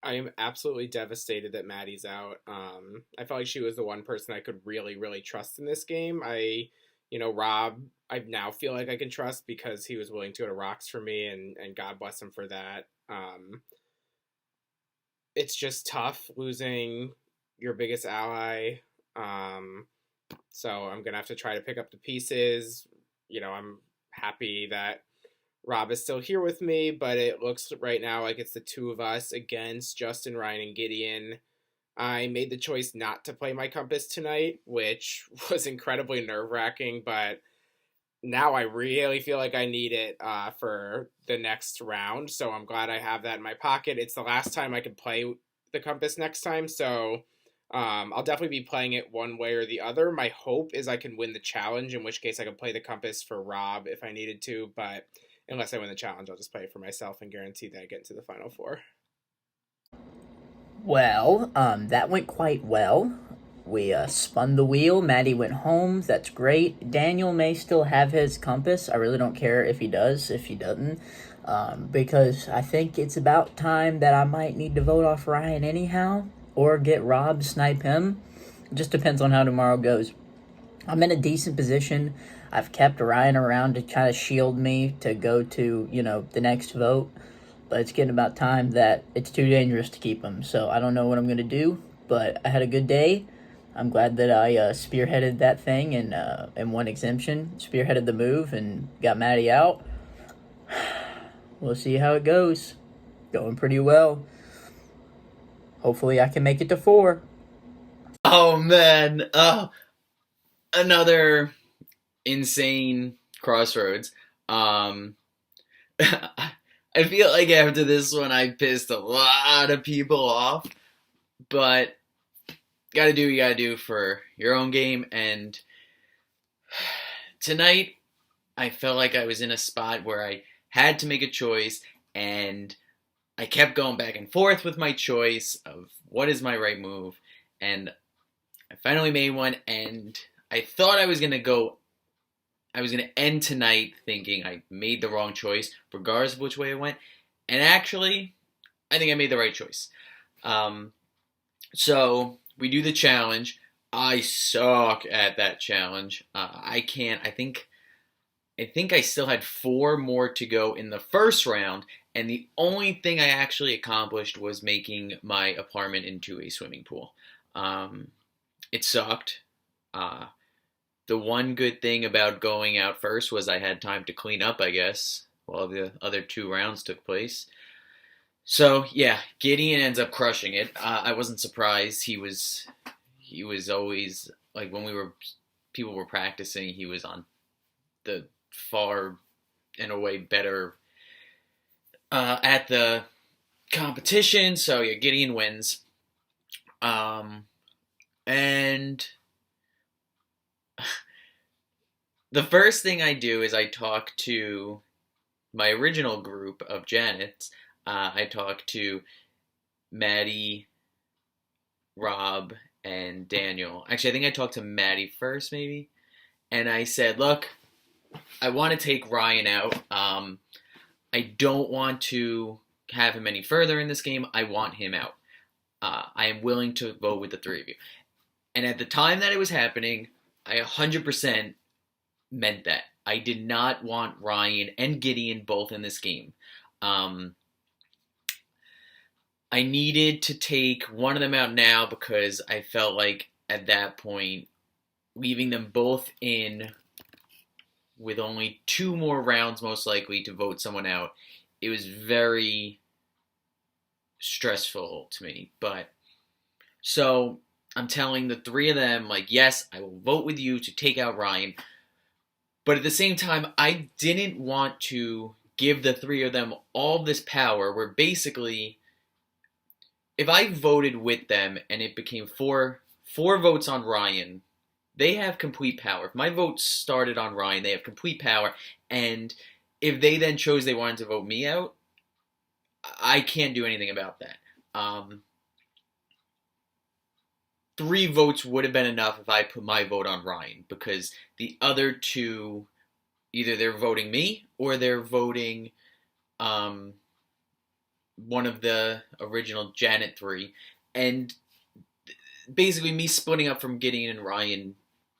I am absolutely devastated that Maddie's out. I felt like she was the one person I could really, really trust in this game. Rob, I now feel like I can trust because he was willing to go to rocks for me, and God bless him for that. It's just tough losing your biggest ally. Um, so I'm gonna have to try to pick up the pieces. I'm happy that Rob is still here with me, but it looks right now like it's the two of us against Justin, Ryan, and Gideon. I made the choice not to play my compass tonight, which was incredibly nerve wracking, but now I really feel like I need it for the next round. So I'm glad I have that in my pocket. It's the last time I can play the compass next time, so I'll definitely be playing it one way or the other. My hope is I can win the challenge, in which case I can play the compass for Rob if I needed to, but unless I win the challenge, I'll just play it for myself and guarantee that I get into the final four. Well, that went quite well. We spun the wheel. Maddie went home. That's great. Daniel may still have his compass. I really don't care if he does, if he doesn't, because I think it's about time that I might need to vote off Ryan anyhow, or get Rob, snipe him. It just depends on how tomorrow goes. I'm in a decent position. I've kept Ryan around to kind of shield me to go to, the next vote. But it's getting about time that it's too dangerous to keep him. So I don't know what I'm going to do. But I had a good day. I'm glad that I spearheaded that thing and won exemption. Spearheaded the move and got Maddie out. We'll see how it goes. Going pretty well. Hopefully I can make it to 4. Oh man, another insane crossroads. I feel like after this one I pissed a lot of people off, but gotta do what you gotta do for your own game. And tonight I felt like I was in a spot where I had to make a choice, and I kept going back and forth with my choice of what is my right move, and I finally made one, and I thought I was going to end tonight thinking I made the wrong choice, regardless of which way it went, and actually, I think I made the right choice. So, we do the challenge. I suck at that challenge. I think I still had 4 more to go in the first round, and the only thing I actually accomplished was making my apartment into a swimming pool. It sucked. The one good thing about going out first was I had time to clean up, I guess, while the other 2 rounds took place. So yeah, Gideon ends up crushing it. I wasn't surprised. He was always like when people were practicing. He was on the far and away better at the competition. So yeah, Gideon wins. And the first thing I do is I talk to my original group of Janets. I talk to Maddie, Rob, and Daniel. Actually, I think I talked to Maddie first, maybe. And I said, look, I want to take Ryan out. I don't want to have him any further in this game. I want him out. I am willing to vote with the 3 of you. And at the time that it was happening, I 100% meant that. I did not want Ryan and Gideon both in this game. I needed to take one of them out now because I felt like at that point, leaving them both in with only 2 more rounds most likely to vote someone out, it was very stressful to me. But so I'm telling the 3 of them, like, yes, I will vote with you to take out Ryan. But at the same time, I didn't want to give the 3 of them all this power where basically, if I voted with them and it became four votes on Ryan, they have complete power. If my vote started on Ryan, they have complete power. And if they then chose they wanted to vote me out, I can't do anything about that. 3 votes would have been enough if I put my vote on Ryan, because the other 2, either they're voting me or they're voting one of the original Janet three, and basically me splitting up from Gideon and Ryan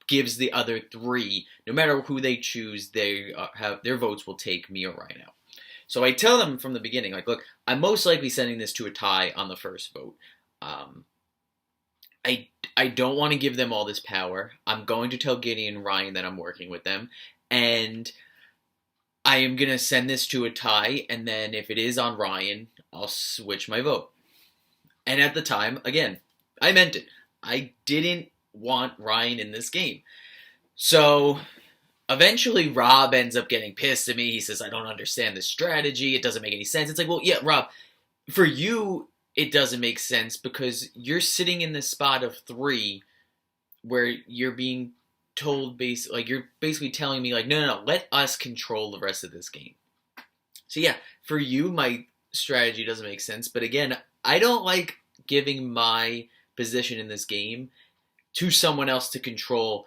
gives the other three, no matter who they choose, they have their votes will take me or Ryan out. So I tell them from the beginning, like, look, I'm most likely sending this to a tie on the first vote. Um, I don't want to give them all this power. I'm going to tell Gideon and Ryan that I'm working with them, and I am gonna send this to a tie. And then if it is on Ryan, I'll switch my vote. And at the time, again, I meant it. I didn't want Ryan in this game. So eventually Rob ends up getting pissed at me. He says, I don't understand this strategy. It doesn't make any sense. It's like, well, yeah, Rob, for you, it doesn't make sense because you're sitting in this spot of 3 where you're being told, like, you're basically telling me, like, no, let us control the rest of this game. So yeah, for you, my strategy doesn't make sense. But again, I don't like giving my position in this game to someone else to control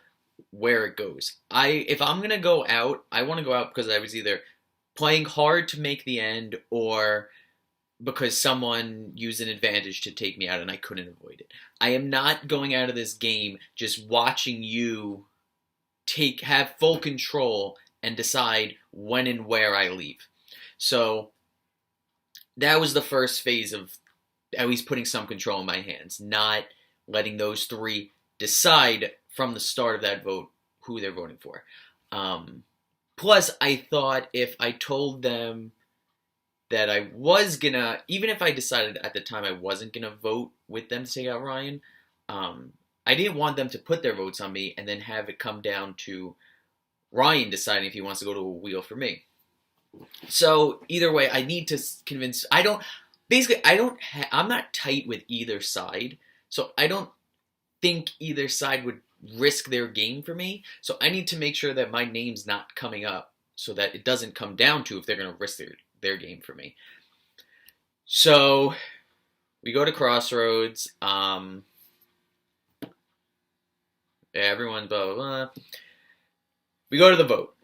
where it goes. If I'm gonna go out, I want to go out because I was either playing hard to make the end or because someone used an advantage to take me out and I couldn't avoid it. I am not going out of this game just watching you have full control and decide when and where I leave. So that was the first phase of at least putting some control in my hands, not letting those 3 decide from the start of that vote who they're voting for. Plus, I thought if I told them that I was gonna, even if I decided at the time I wasn't gonna vote with them to take out Ryan, I didn't want them to put their votes on me and then have it come down to Ryan deciding if he wants to go to a wheel for me. So either way, I need to convince. I'm not tight with either side, so I don't think either side would risk their game for me. So I need to make sure that my name's not coming up so that it doesn't come down to if they're going to risk their game for me. So we go to Crossroads. Everyone, blah, blah, blah. We go to the vote.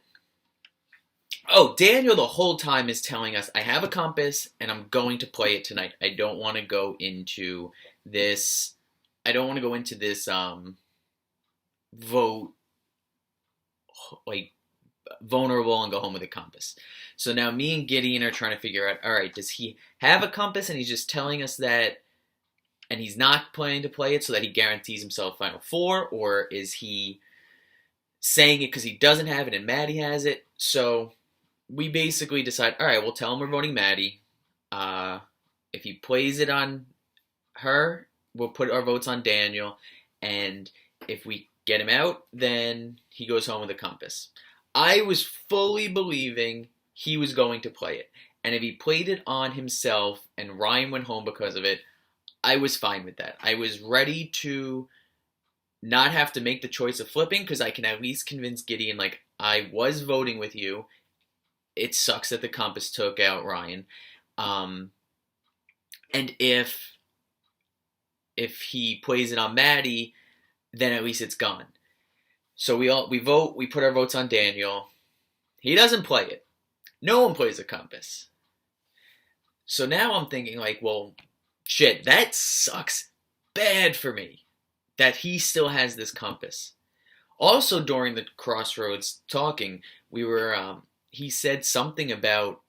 Oh, Daniel the whole time is telling us, I have a compass and I'm going to play it tonight. I don't want to go into this vote like vulnerable and go home with a compass. So now me and Gideon are trying to figure out, all right, does he have a compass and he's just telling us that and he's not planning to play it so that he guarantees himself Final Four, or is he saying it because he doesn't have it and Maddie has it? So we basically decide, all right, we'll tell him we're voting Maddie. If he plays it on her, we'll put our votes on Daniel. And if we get him out, then he goes home with a compass. I was fully believing he was going to play it. And if he played it on himself and Ryan went home because of it, I was fine with that. I was ready to not have to make the choice of flipping because I can at least convince Gideon, like, I was voting with you. It sucks that the compass took out Ryan. And if he plays it on Maddie, then at least it's gone. So we vote, we put our votes on Daniel. He doesn't play it. No one plays a compass. So now I'm thinking, like, well, shit, that sucks bad for me that he still has this compass. Also, during the Crossroads talking, he said something about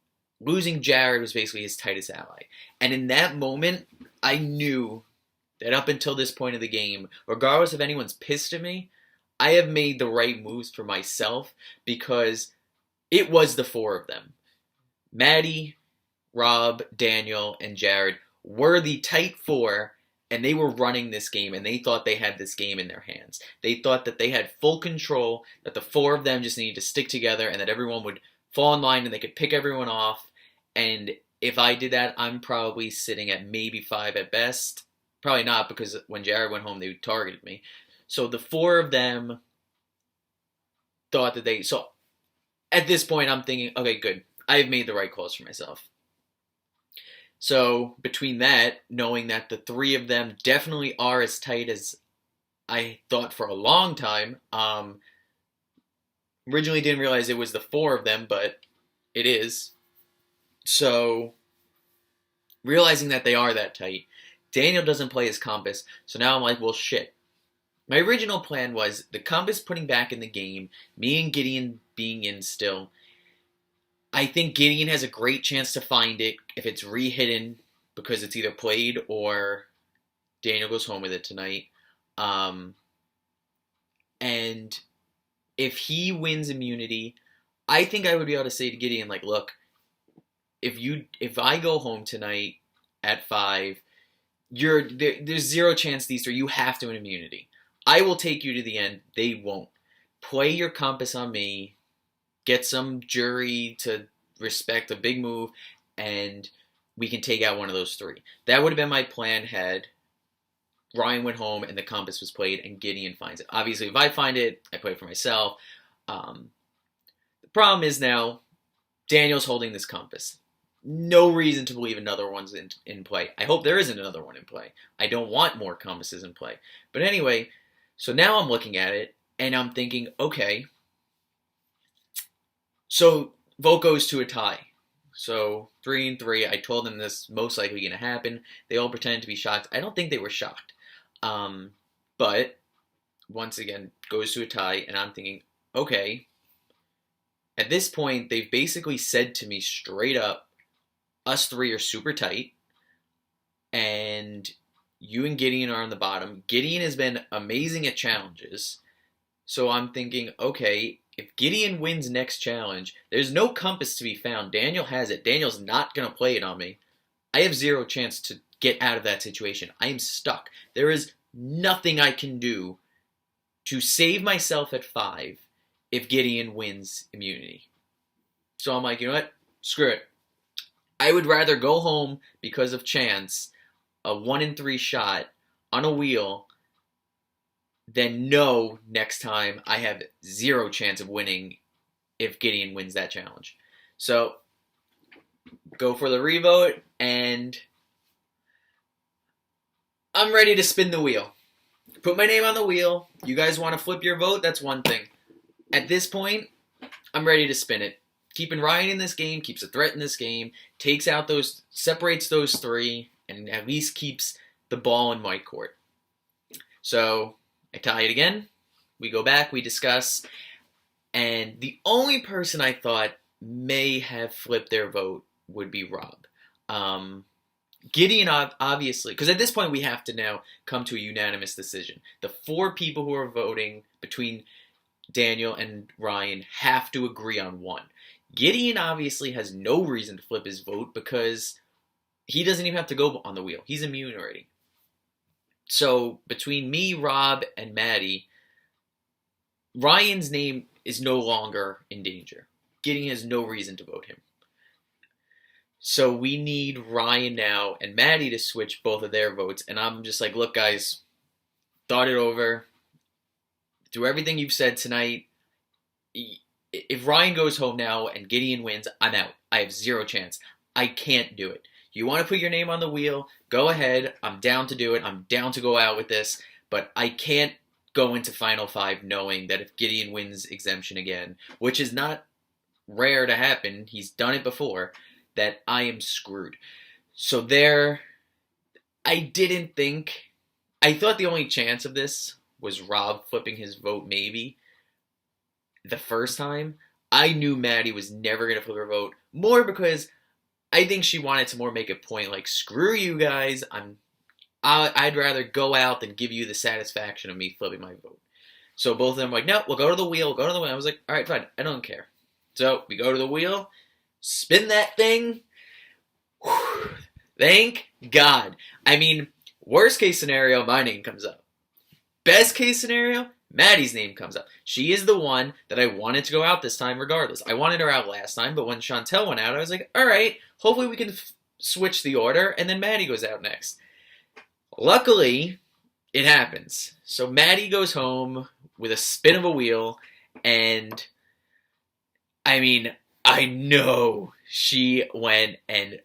losing Jared was basically his tightest ally. And in that moment, I knew that up until this point of the game, regardless if anyone's pissed at me, I have made the right moves for myself because it was the 4 of them. Maddie, Rob, Daniel, and Jared were the tight 4, and they were running this game, and they thought they had this game in their hands. They thought that they had full control, that the 4 of them just needed to stick together, and that everyone would fall in line and they could pick everyone off. And if I did that, I'm probably sitting at maybe 5 at best. Probably not, because when Jared went home, they targeted me. So the 4 of them thought that so at this point, I'm thinking, okay, good. I've made the right calls for myself. So between that, knowing that the 3 of them definitely are as tight as I thought for a long time, originally didn't realize it was the 4 of them, but it is. So realizing that they are that tight. Daniel doesn't play his compass, so now I'm like, well, shit. My original plan was the compass putting back in the game, me and Gideon being in still. I think Gideon has a great chance to find it if it's re-hidden because it's either played or Daniel goes home with it tonight. And if he wins immunity, I think I would be able to say to Gideon, like, look, if I go home tonight at 5, there's zero chance these 3, you have to win immunity. I will take you to the end. They won't. Play your compass on me. Get some jury to respect a big move, and we can take out one of those 3. That would have been my plan had Ryan went home and the compass was played and Gideon finds it. Obviously, if I find it, I play it for myself. The problem is now Daniel's holding this compass. No reason to believe another one's in play. I hope there isn't another one in play. I don't want more compasses in play. But anyway, so now I'm looking at it and I'm thinking, okay, so vote goes to a tie. So 3-3. I told them this most likely going to happen. They all pretended to be shocked. I don't think they were shocked. But once again, goes to a tie, and I'm thinking, okay. At this point, they've basically said to me straight up, us 3 are super tight, and you and Gideon are on the bottom. Gideon has been amazing at challenges, so I'm thinking, okay, if Gideon wins next challenge, there's no compass to be found. Daniel has it. Daniel's not going to play it on me. I have zero chance to get out of that situation. I am stuck. There is nothing I can do to save myself at 5 if Gideon wins immunity. So I'm like, you know what? Screw it. I would rather go home because of chance, a 1-in-3 shot on a wheel, than know next time I have zero chance of winning if Gideon wins that challenge. So, go for the revote, and I'm ready to spin the wheel. Put my name on the wheel. You guys want to flip your vote? That's one thing. At this point, I'm ready to spin it. Keeping Ryan in this game keeps a threat in this game, separates those 3, and at least keeps the ball in my court. So, I tie it again. We go back, we discuss, and the only person I thought may have flipped their vote would be Rob. Gideon, obviously, because at this point we have to now come to a unanimous decision. The 4 people who are voting between Daniel and Ryan have to agree on one. Gideon obviously has no reason to flip his vote because he doesn't even have to go on the wheel. He's immune already. So between me, Rob, and Maddie, Ryan's name is no longer in danger. Gideon has no reason to vote him. So we need Ryan now and Maddie to switch both of their votes. And I'm just like, look, guys, thought it over. Do everything you've said tonight. If Ryan goes home now and Gideon wins, I'm out. I have zero chance. I can't do it. You want to put your name on the wheel? Go ahead. I'm down to do it. I'm down to go out with this. But I can't go into Final 5 knowing that if Gideon wins exemption again, which is not rare to happen, he's done it before, that I am screwed. So I thought the only chance of this was Rob flipping his vote maybe the first time. I knew Maddie was never going to flip her vote, more because I think she wanted to more make a point like, screw you guys, I'd rather go out than give you the satisfaction of me flipping my vote. So both of them were like, no, we'll go to the wheel, I was like, alright, fine, I don't care. So we go to the wheel, spin that thing. Whew, thank God. I mean, worst case scenario, my name comes up. Best case scenario, Maddie's name comes up. She is the one that I wanted to go out this time regardless. I wanted her out last time, but when Chantel went out, I was like, alright, hopefully we can switch the order, and then Maddie goes out next. Luckily, it happens. So Maddie goes home with a spin of a wheel, and I mean, I know she went and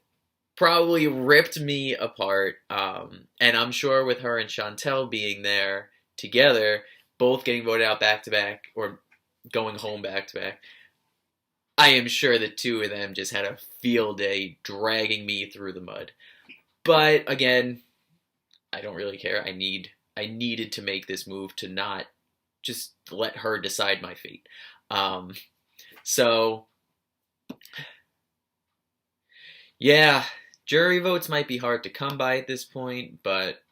probably ripped me apart. And I'm sure with her and Chantel being there together, both getting voted out back-to-back, or going home back-to-back, I am sure the two of them just had a field day dragging me through the mud. But again, I don't really care. I needed to make this move to not just let her decide my fate. Um, so yeah, jury votes might be hard to come by at this point, but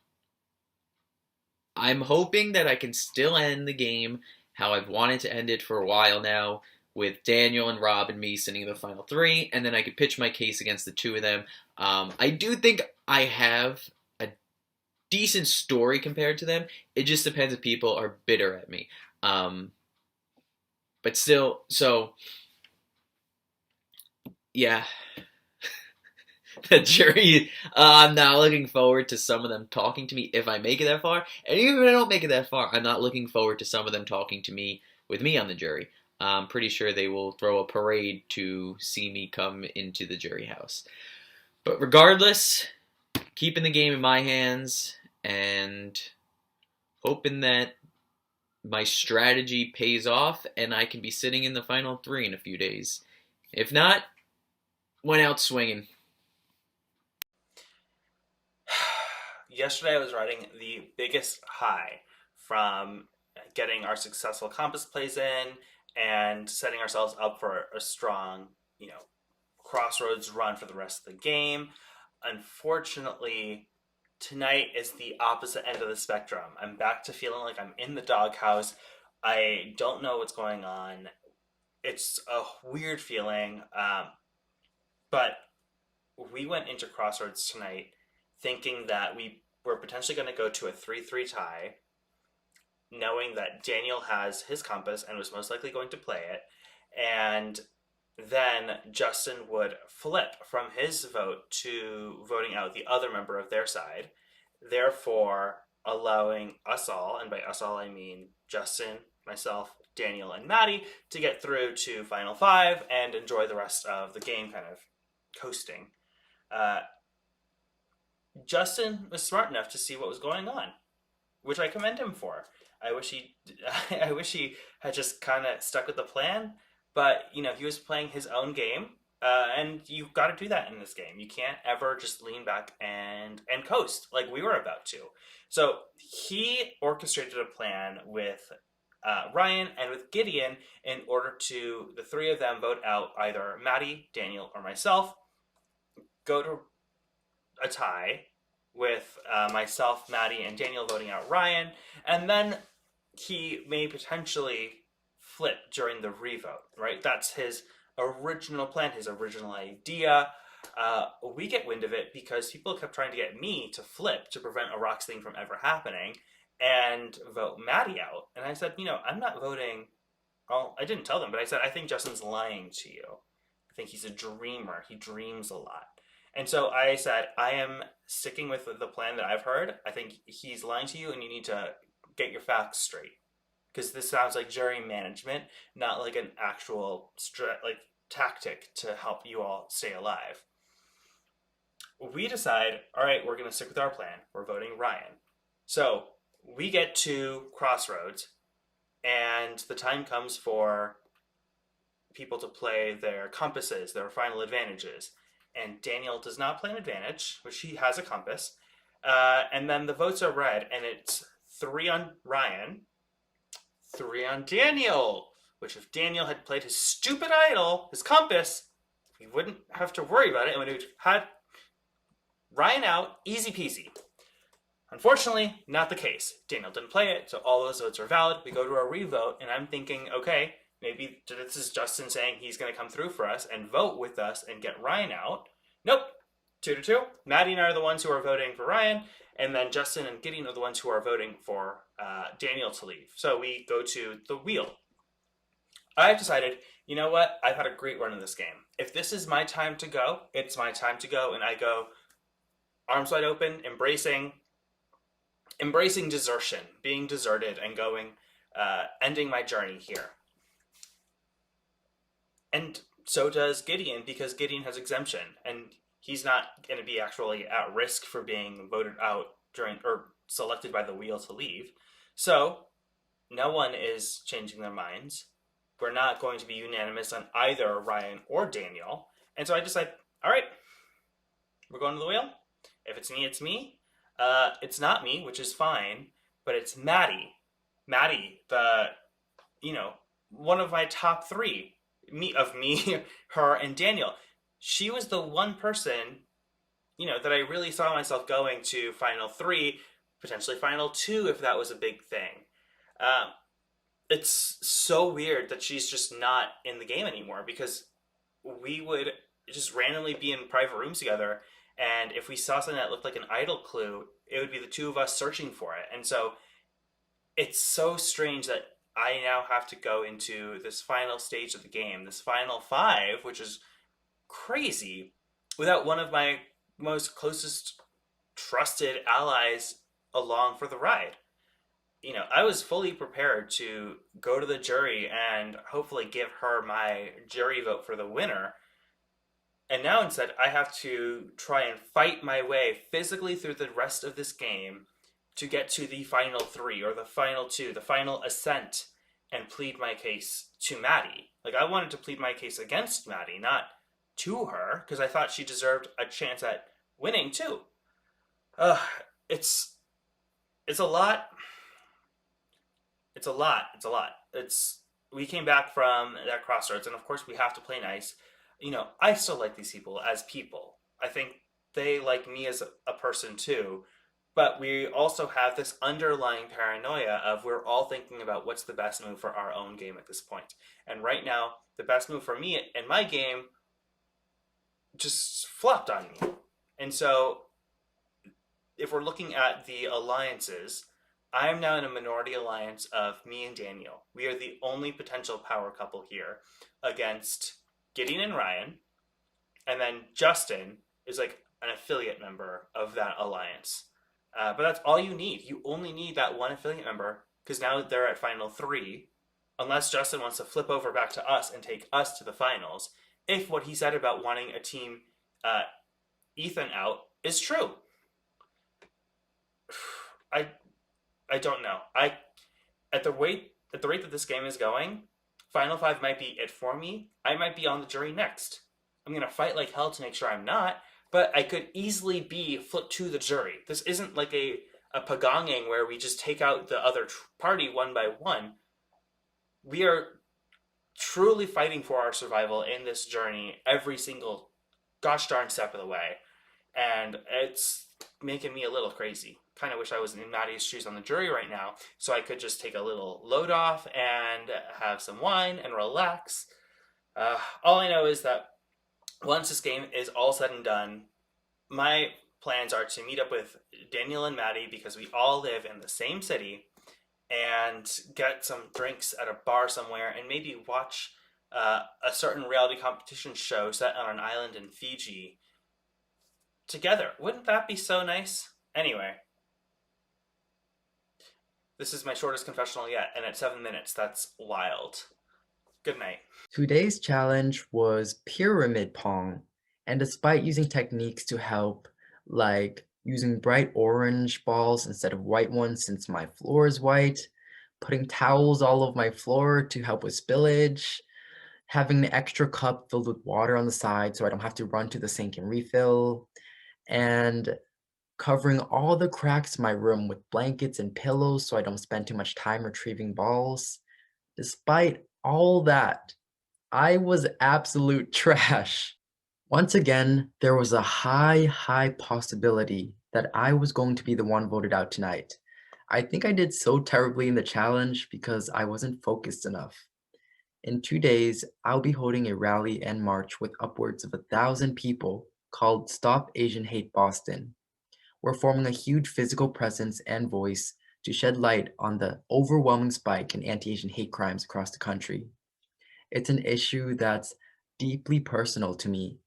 I'm hoping that I can still end the game how I've wanted to end it for a while now, with Daniel and Rob and me sitting in the final three, and then I could pitch my case against the two of them. I do think I have a decent story compared to them. It just depends if people are bitter at me. But still, so yeah, the jury. I'm not looking forward to some of them talking to me if I make it that far, and even if I don't make it that far, I'm not looking forward to some of them talking to me with me on the jury. I'm pretty sure they will throw a parade to see me come into the jury house. But regardless, keeping the game in my hands and hoping that my strategy pays off and I can be sitting in the final three in a few days. If not, went out swinging. Yesterday I was riding the biggest high from getting our successful compass plays in and setting ourselves up for a strong, crossroads run for the rest of the game. Unfortunately, tonight is the opposite end of the spectrum. I'm back to feeling like I'm in the doghouse. I don't know what's going on. It's a weird feeling, but we went into Crossroads tonight thinking that we were potentially going to go to a 3-3 tie, knowing that Daniel has his compass and was most likely going to play it, and then Justin would flip from his vote to voting out the other member of their side, therefore allowing us all, and by us all I mean Justin, myself, Daniel, and Maddie, to get through to Final Five and enjoy the rest of the game kind of coasting. Uh, Justin was smart enough to see what was going on, which I commend him for. I wish he, I wish he had just kind of stuck with the plan, but he was playing his own game, and you got to do that in this game. You can't ever just lean back and coast like we were about to. So he orchestrated a plan with Ryan and with Gideon in order to the three of them vote out either Maddie, Daniel, or myself. Go to a tie with myself, Maddie, and Daniel voting out Ryan, and then he may potentially flip during the revote, right? That's his original plan, his original idea. We get wind of it because people kept trying to get me to flip to prevent a Rocks thing from ever happening and vote Maddie out. And I said, I'm not voting. Well, I didn't tell them, but I said, I think Justin's lying to you. I think he's a dreamer. He dreams a lot. And so I said, I am sticking with the plan that I've heard. I think he's lying to you and you need to get your facts straight. Because this sounds like jury management, not like an actual tactic to help you all stay alive. We decide, all right, we're going to stick with our plan. We're voting Ryan. So we get to Crossroads and the time comes for people to play their compasses, their final advantages. And Daniel does not play an advantage, which he has a compass. And then the votes are read, and it's 3 on Ryan, 3 on Daniel, which if Daniel had played his stupid idol, his compass, we wouldn't have to worry about it, and we would have had Ryan out, easy peasy. Unfortunately, not the case. Daniel didn't play it, so all those votes are valid. We go to a revote, and I'm thinking, okay, maybe this is Justin saying he's going to come through for us and vote with us and get Ryan out. Nope. 2-2. Maddie and I are the ones who are voting for Ryan, and then Justin and Gideon are the ones who are voting for Daniel to leave. So we go to the wheel. I've decided, you know what? I've had a great run in this game. If this is my time to go, it's my time to go, and I go arms wide open, embracing desertion, being deserted, and going, ending my journey here. And so does Gideon, because Gideon has exemption, and he's not going to be actually at risk for being voted out or selected by the wheel to leave. So no one is changing their minds. We're not going to be unanimous on either Ryan or Daniel. And so I decide, all right, we're going to the wheel. If it's me, it's me. It's not me, which is fine, but it's Maddie. Maddie, the you know one of my top three, me, her, and Daniel. She was the one person that I really saw myself going to final three, potentially final two if that was a big thing. Um, it's so weird that she's just not in the game anymore because we would just randomly be in private rooms together, and if we saw something that looked like an idol clue, it would be the two of us searching for it. And so it's so strange that I now have to go into this final stage of the game, this final five, which is crazy, without one of my most closest trusted allies along for the ride. I was fully prepared to go to the jury and hopefully give her my jury vote for the winner. And now instead, I have to try and fight my way physically through the rest of this game to get to the final three or the final two, the final ascent, and plead my case to Maddie. Like, I wanted to plead my case against Maddie, not to her, because I thought she deserved a chance at winning too. Uh, it's it's a lot. It's a lot. It's a lot. It's We came back from that crossroads, and of course we have to play nice. I still like these people as people. I think they like me as a person too. But we also have this underlying paranoia of we're all thinking about what's the best move for our own game at this point. And right now, the best move for me in my game just flopped on me. And so if we're looking at the alliances, I am now in a minority alliance of me and Daniel. We are the only potential power couple here against Gideon and Ryan. And then Justin is like an affiliate member of that alliance. But that's all you need. You only need that one affiliate member because now they're at final three. Unless Justin wants to flip over back to us and take us to the finals. If what he said about wanting a team Ethan out is true. I I don't know. At the rate that this game is going, Final Five might be it for me. I might be on the jury next. I'm gonna fight like hell to make sure I'm not, but I could easily be flipped to the jury. This isn't like a pagonging where we just take out the other party one by one. We are truly fighting for our survival in this journey every single gosh darn step of the way, and it's making me a little crazy. Kind of wish I was in Maddie's shoes on the jury right now, so I could just take a little load off and have some wine and relax. All I know is that once this game is all said and done, my plans are to meet up with Daniel and Maddie because we all live in the same city and get some drinks at a bar somewhere and maybe watch a certain reality competition show set on an island in Fiji together. Wouldn't that be so nice? Anyway, this is my shortest confessional yet, and at 7 minutes, that's wild. Good night. Today's challenge was pyramid pong, and despite using techniques to help, like using bright orange balls instead of white ones since my floor is white, putting towels all over my floor to help with spillage, having an extra cup filled with water on the side so I don't have to run to the sink and refill, and covering all the cracks in my room with blankets and pillows so I don't spend too much time retrieving balls. Despite all that, I was absolute trash. Once again, there was a high possibility that I was going to be the one voted out tonight. I think I did so terribly in the challenge because I wasn't focused enough. In 2 days, I'll be holding a rally and march with upwards of 1,000 people called Stop Asian Hate Boston. We're forming a huge physical presence and voice to shed light on the overwhelming spike in anti-Asian hate crimes across the country. It's an issue that's deeply personal to me,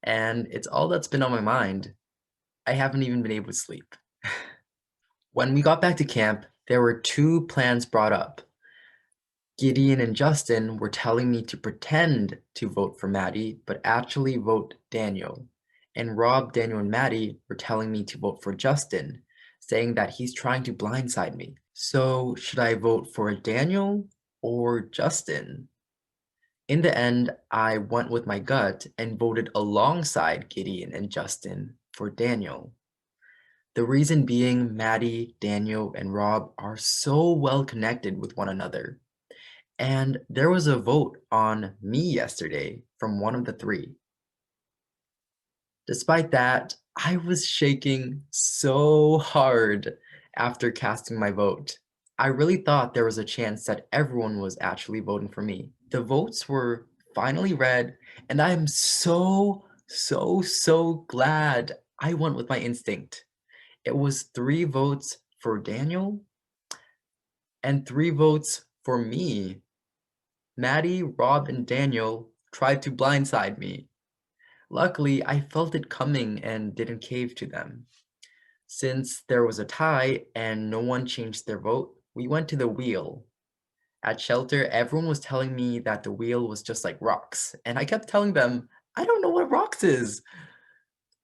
and it's all that's been on my mind. I haven't even been able to sleep. When we got back to camp, there were two plans brought up. Gideon and Justin were telling me to pretend to vote for Maddie, but actually vote Daniel. And Rob, Daniel, and Maddie were telling me to vote for Justin, saying that he's trying to blindside me. So, should I vote for Daniel or Justin? In the end, I went with my gut and voted alongside Gideon and Justin for Daniel. The reason being, Maddie, Daniel, and Rob are so well connected with one another. And there was a vote on me yesterday from one of the three. Despite that, I was shaking so hard after casting my vote. I really thought there was a chance that everyone was actually voting for me. The votes were finally read, and I am so glad I went with my instinct. It was 3 votes for Daniel and 3 votes for me. Maddie, Rob, and Daniel tried to blindside me. Luckily, I felt it coming and didn't cave to them. Since there was a tie and no one changed their vote, we went to the wheel. At shelter, everyone was telling me that the wheel was just like rocks, and I kept telling them, I don't know what rocks is.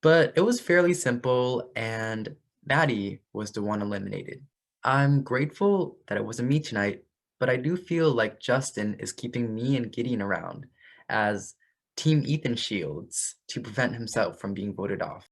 But it was fairly simple, and Maddie was the one eliminated. I'm grateful that it wasn't me tonight, but I do feel like Justin is keeping me and Gideon around as Team Ethan shields to prevent himself from being voted off.